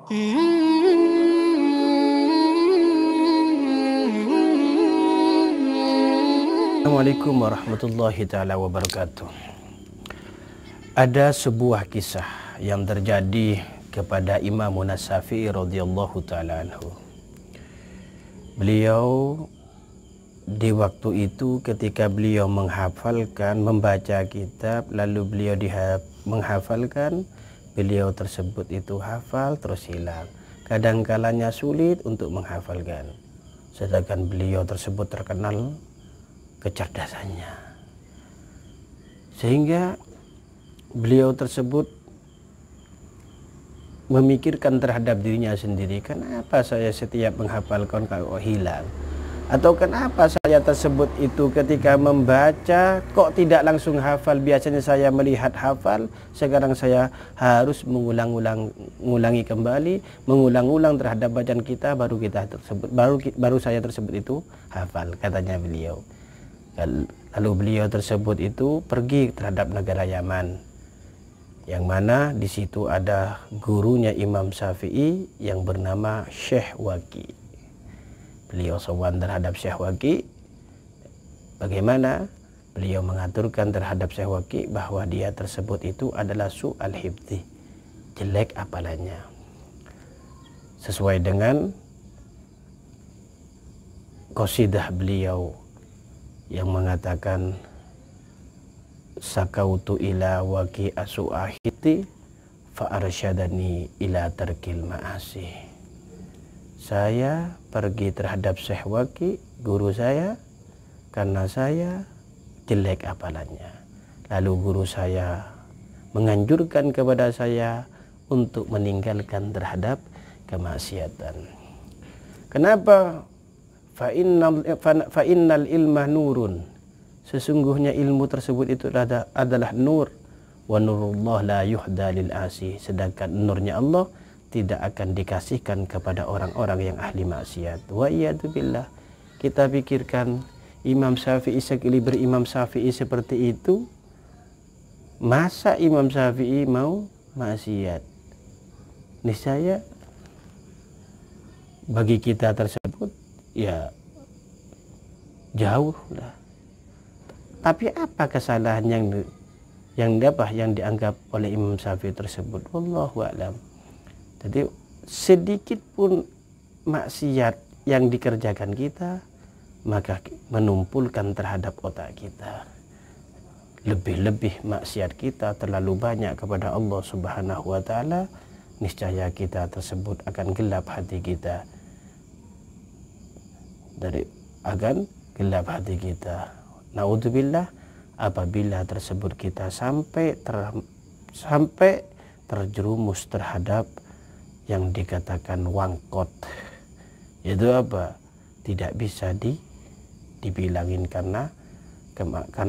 Assalamualaikum warahmatullahi taala wabarakatuh. Ada sebuah kisah yang terjadi kepada Imam Syafi'i radhiyallahu taala anhu. Beliau di waktu itu ketika beliau membaca kitab, lalu beliau menghafalkan, beliau tersebut itu hafal terus hilang. Kadang-kalanya sulit untuk menghafalkan. Sedangkan beliau tersebut terkenal kecerdasannya, sehingga beliau tersebut memikirkan terhadap dirinya sendiri, kenapa saya setiap menghafalkan kok hilang, atau kenapa saya tersebut itu ketika membaca kok tidak langsung hafal. Biasanya saya melihat hafal, sekarang saya harus mengulangi kembali, mengulang-ulang terhadap bacaan kita, baru saya tersebut itu hafal, katanya beliau. Lalu beliau tersebut itu pergi terhadap negara Yaman, yang mana di situ ada gurunya Imam Syafi'i yang bernama Syekh Waqi. Beliau sowan terhadap Syekh Waqi. Bagaimana? Beliau mengaturkan terhadap Syekh Waqi bahwa dia tersebut itu adalah su'al hifdzi, jelek hafalannya, sesuai dengan qasidah beliau yang mengatakan sakautu ila waqi asu'ahiti fa arsyadani ila tarkil ma'asi. Saya pergi terhadap Syekh Waqi, guru saya, karena saya jelek hafalannya. Lalu guru saya menganjurkan kepada saya untuk meninggalkan terhadap kemaksiatan. Kenapa? Fa innal ilma nurun, sesungguhnya ilmu tersebut itu adalah nur, wa nurullah la yuhda lil asi, sedangkan nurnya Allah tidak akan dikasihkan kepada orang-orang yang ahli maksiat. Wa iyadu billah. Kita pikirkan Imam Syafi'i sekali berimam Syafi'i seperti itu, masa Imam Syafi'i mau maksiat? Niscaya bagi kita tersebut ya jauh lah. Tapi apa kesalahan yang dianggap oleh Imam Syafi'i tersebut? Wallahu a'lam. Jadi sedikit pun maksiat yang dikerjakan kita, maka menumpulkan terhadap otak kita. Lebih-lebih maksiat kita terlalu banyak kepada Allah Subhanahu wa taala, niscaya kita tersebut akan gelap hati kita. Akan gelap hati kita. Naudzubillah, apabila tersebut kita sampai terjerumus terhadap yang dikatakan wangkot. Itu apa? Tidak bisa dibilangin karena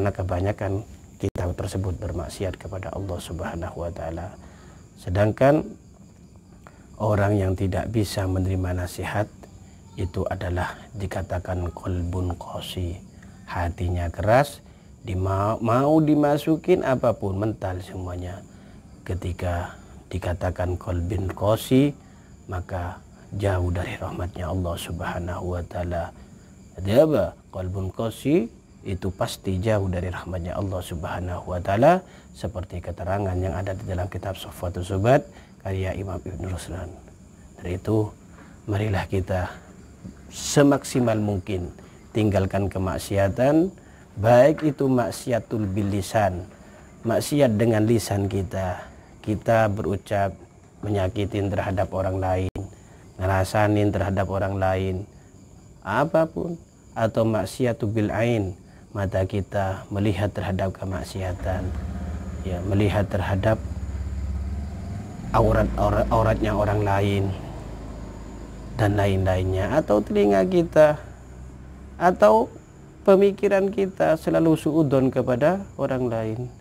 kebanyakan kita tersebut bermaksiat kepada Allah Subhanahu wa taala. Sedangkan orang yang tidak bisa menerima nasihat itu adalah dikatakan qalbun qasi, hatinya keras, mau dimasukin apapun mental semuanya. Ketika dikatakan qalbun qasi, maka jauh dari rahmatnya Allah Subhanahu wa taala. Jadi apa? Qalbun qasi itu pasti jauh dari rahmatnya Allah Subhanahu wa taala, seperti keterangan yang ada di dalam kitab Safwatus Subhat karya Imam Ibn Ruslan. Dari itu marilah kita semaksimal mungkin tinggalkan kemaksiatan, baik itu maksiatul bil lisan, maksiat dengan lisan kita berucap menyakitin terhadap orang lain, ngerasanin terhadap orang lain, apapun, atau maksiatul bil ain, mata kita melihat terhadap kemaksiatan, ya, melihat terhadap auratnya orang lain dan lain-lainnya, atau telinga kita atau pemikiran kita selalu suudon kepada orang lain.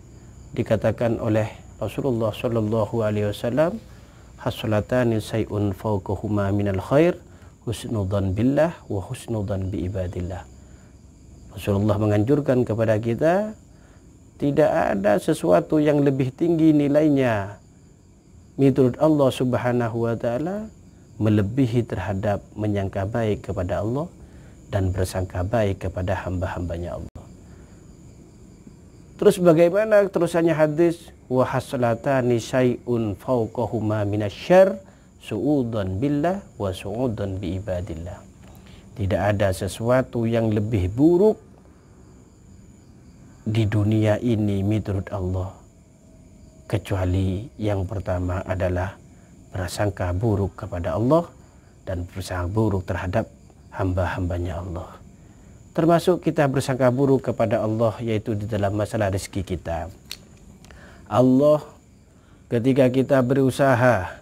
Dikatakan oleh Rasulullah Shallallahu Alaihi Wasallam, haslatani sayun fawqahuma minal khair, husnudzan billah wa husnudzan bi ibadillah. Rasulullah menganjurkan kepada kita, tidak ada sesuatu yang lebih tinggi nilainya menurut Allah Subhanahu wa taala melebihi terhadap menyangka baik kepada Allah dan bersangka baik kepada hamba-hambanya Allah. Terus bagaimana terusannya hadis? Wa haslatani syai'un fawqahuma minasyarr su'udan billah wa su'udan bi ibadillah. Tidak ada sesuatu yang lebih buruk di dunia ini menurut Allah kecuali yang pertama adalah bersangka buruk kepada Allah dan bersangka buruk terhadap hamba-hambanya Allah. Termasuk kita bersangka buruk kepada Allah yaitu di dalam masalah rezeki kita. Allah ketika kita berusaha,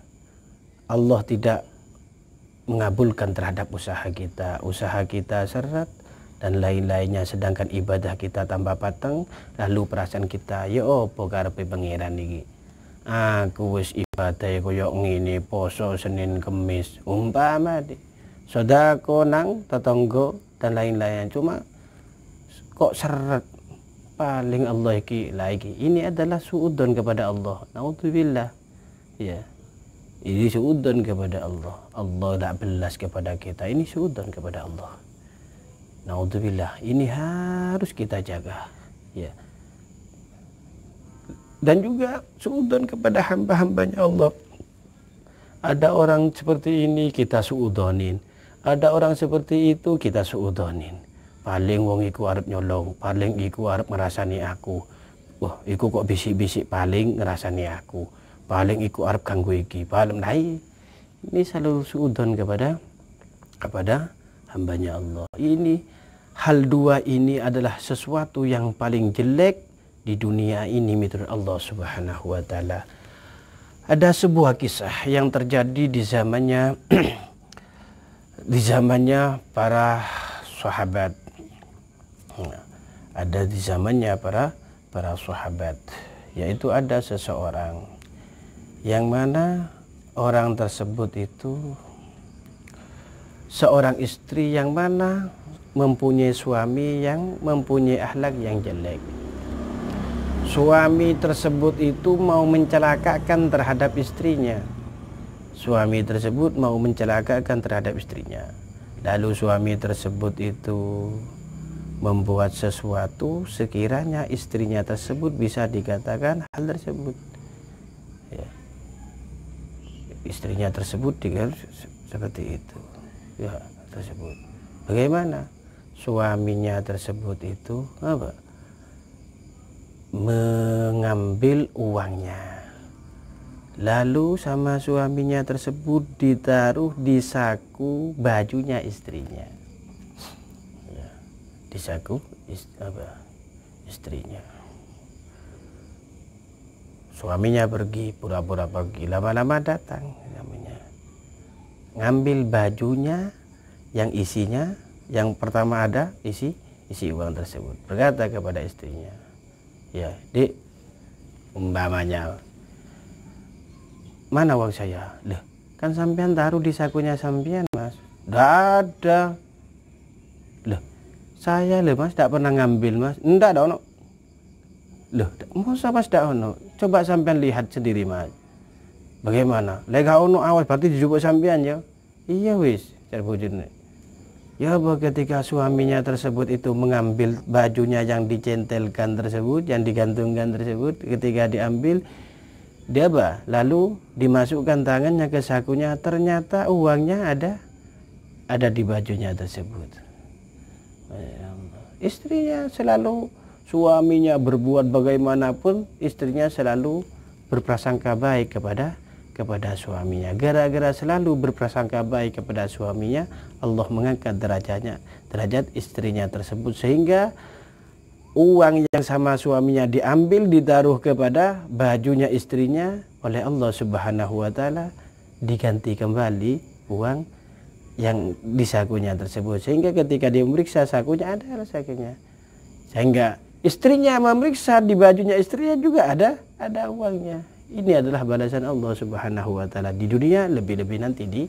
Allah tidak mengabulkan terhadap usaha kita seret dan lain-lainnya, sedangkan ibadah kita tambah pateng, lalu perasaan kita ya opo karepe pangeran iki, aku wis ibadah koyo ngene, poso Senin Kemis umpama sedekah nang tetangga dan lain-lain, cuma kok seret paling Allah iki lagi. Ini adalah suudzon kepada Allah, naudzubillah ya. Ini suudzon kepada Allah. Allah tak belas kepada kita. Ini suudzon kepada Allah. Naudzubillah. Ini harus kita jaga. Ya. Dan juga suudzon kepada hamba-hambanya Allah. Ada orang seperti ini kita suudzonin. Ada orang seperti itu kita suudzonin. Paling wong iku arep nyolong, paling iku arep ngrasani aku. Wah, iku kok bisik-bisik paling ngrasani aku. Paling iku arep ganggu iki, paling ini selalu suudzon kepada hambanya Allah. Ini hal dua ini adalah sesuatu yang paling jelek di dunia ini menurut Allah Subhanahu wa taala. Ada sebuah kisah yang terjadi di zamannya para sahabat. Ada di zamannya para sahabat, yaitu ada seseorang yang mana orang tersebut itu seorang istri yang mana mempunyai suami yang mempunyai akhlak yang jelek. Suami tersebut itu mau mencelakakan terhadap istrinya. Suami tersebut mau mencelakakan terhadap istrinya. Lalu suami tersebut itu membuat sesuatu sekiranya istrinya tersebut bisa dikatakan hal tersebut. Ya. Istrinya tersebut seperti itu ya tersebut. Bagaimana suaminya tersebut itu apa? Mengambil uangnya, lalu sama suaminya tersebut ditaruh di saku bajunya istrinya ya, di saku istrinya. Suaminya pergi, pura-pura pergi, lama-lama datang namanya. Ngambil bajunya yang isinya, yang pertama ada isi uang tersebut. Berkata kepada istrinya, ya Dik, umpamanya, mana uang saya? Loh, kan sampean taruh di sakunya sampean mas. Nggak ada. Loh, saya loh mas, tidak pernah ngambil mas. Nggak ada ono. Loh, masa mas tidak ono? Coba sampean lihat sendiri mas. Bagaimana? Lega ono awas berarti dijupuk sampean ya? Iya wis, terbujurnya. Ya ketika suaminya tersebut itu mengambil bajunya yang dicentelkan tersebut, yang digantungkan tersebut, ketika diambil dia apa? Lalu dimasukkan tangannya ke sakunya, ternyata uangnya ada di bajunya tersebut. Istrinya selalu, suaminya berbuat bagaimanapun, istrinya selalu berprasangka baik kepada suaminya. Gara-gara selalu berprasangka baik kepada suaminya, Allah mengangkat derajat istrinya tersebut, sehingga uang yang sama suaminya diambil, ditaruh kepada bajunya istrinya, oleh Allah Subhanahu wa taala diganti kembali uang yang di sakunya tersebut, sehingga ketika dia memeriksa sakunya ada sakunya, sehingga istrinya memeriksa di bajunya istrinya juga ada uangnya. Ini adalah balasan Allah Subhanahu wa taala di dunia, lebih-lebih nanti di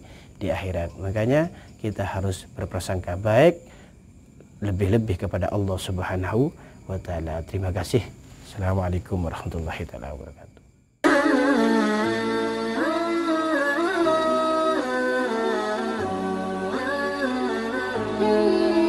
akhirat. Makanya kita harus berprasangka baik lebih-lebih kepada Allah Subhanahu wa taala. Terima kasih. Assalamualaikum warahmatullahi wabarakatuh. Thank you.